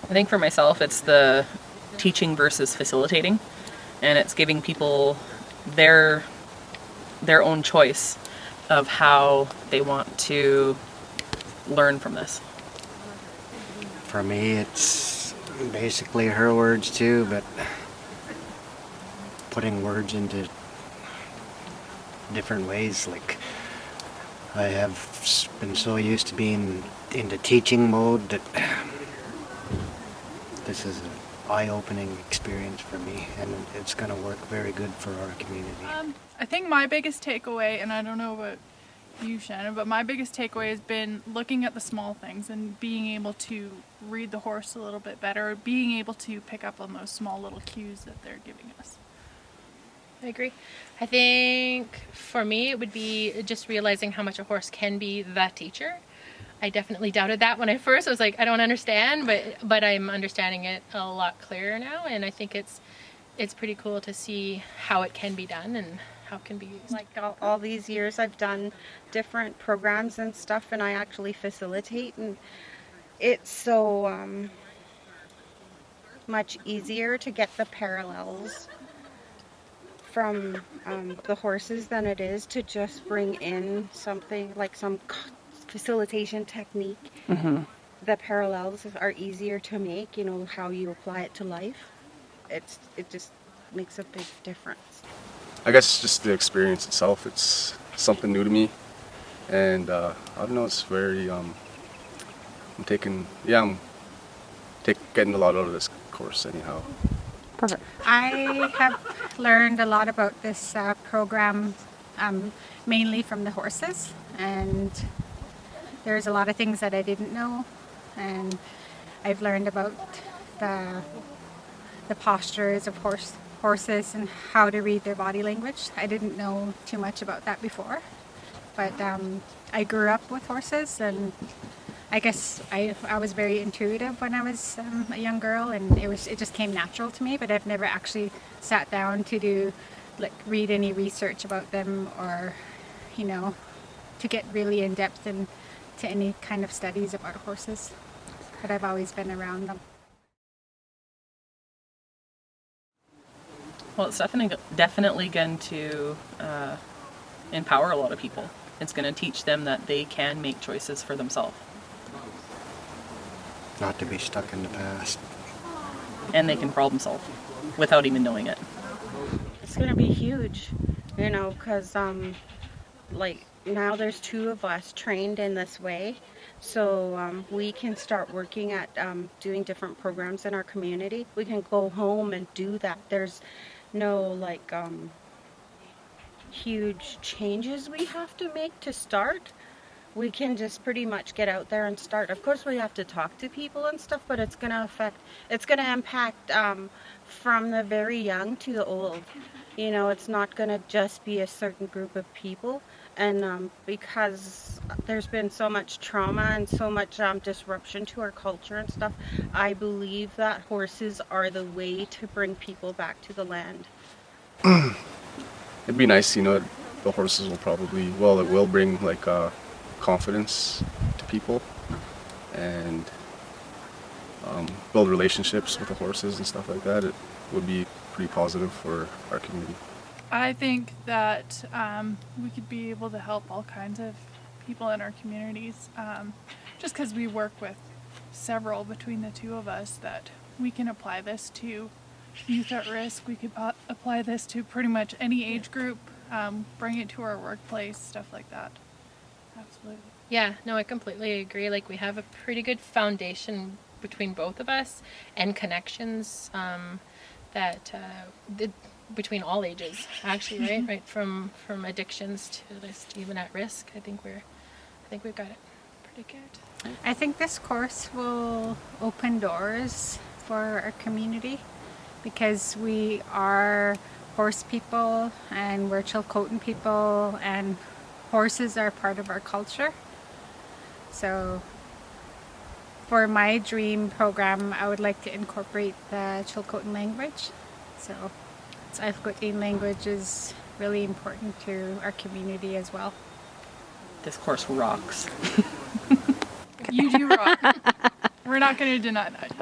I think for myself, it's the teaching versus facilitating, and it's giving people their own choice of how they want to learn from this. For me, it's basically her words too, but putting words into different ways. Like, I have been so used to being into teaching mode that this is an eye-opening experience for me, and it's going to work very good for our community. I think my biggest takeaway, and I don't know about you, Shannon, but my biggest takeaway has been looking at the small things and being able to read the horse a little bit better, being able to pick up on those small little cues that they're giving us. I agree. I think for me it would be just realizing how much a horse can be the teacher. I definitely doubted that when I first was like, I don't understand, but I'm understanding it a lot clearer now, and I think it's pretty cool to see how it can be done and how it can be used. Like all these years I've done different programs and stuff, and I actually facilitate, and it's so much easier to get the parallels from the horses than it is to just bring in something like some facilitation technique. Mm-hmm. The parallels are easier to make, how you apply it to life. It just makes a big difference. I guess it's just the experience itself. It's something new to me, and I don't know. It's very. I'm getting a lot out of this course anyhow. Perfect. I have learned a lot about this program, mainly from the horses, and there's a lot of things that I didn't know, and I've learned about the postures of horses and how to read their body language. I didn't know too much about that before, but I grew up with horses, and I guess I was very intuitive when I was a young girl, and it just came natural to me, but I've never actually sat down to read any research about them, or to get really in depth into any kind of studies about horses, but I've always been around them. Well, it's definitely going to empower a lot of people. It's going to teach them that they can make choices for themselves. Not to be stuck in the past. And they can problem solve without even knowing it. It's going to be huge, because now there's 2 of us trained in this way, so we can start working at doing different programs in our community. We can go home and do that. There's no huge changes we have to make to start. We can just pretty much get out there and start. Of course, we have to talk to people and stuff, but it's going to impact from the very young to the old. It's not going to just be a certain group of people. And because there's been so much trauma and so much disruption to our culture and stuff, I believe that horses are the way to bring people back to the land. It'd be nice, the horses it will bring confidence to people, and build relationships with the horses and stuff like that. It would be pretty positive for our community. I think that we could be able to help all kinds of people in our communities, just because we work with several between the 2 of us, that we can apply this to youth at risk. We could apply this to pretty much any age group, bring it to our workplace, stuff like that. Absolutely. Yeah, no, I completely agree. We have a pretty good foundation between both of us, and connections between all ages, actually, right? Mm-hmm. Right from addictions to just even at risk. I think we've got it pretty good. I think this course will open doors for our community, because we are horse people and we're Tsilhqot'in people, and horses are part of our culture. So for my dream program, I would like to incorporate the Tsilhqot'in language. So Tsilhqot'in language is really important to our community as well. This course rocks. You do rock. We're not going to deny that.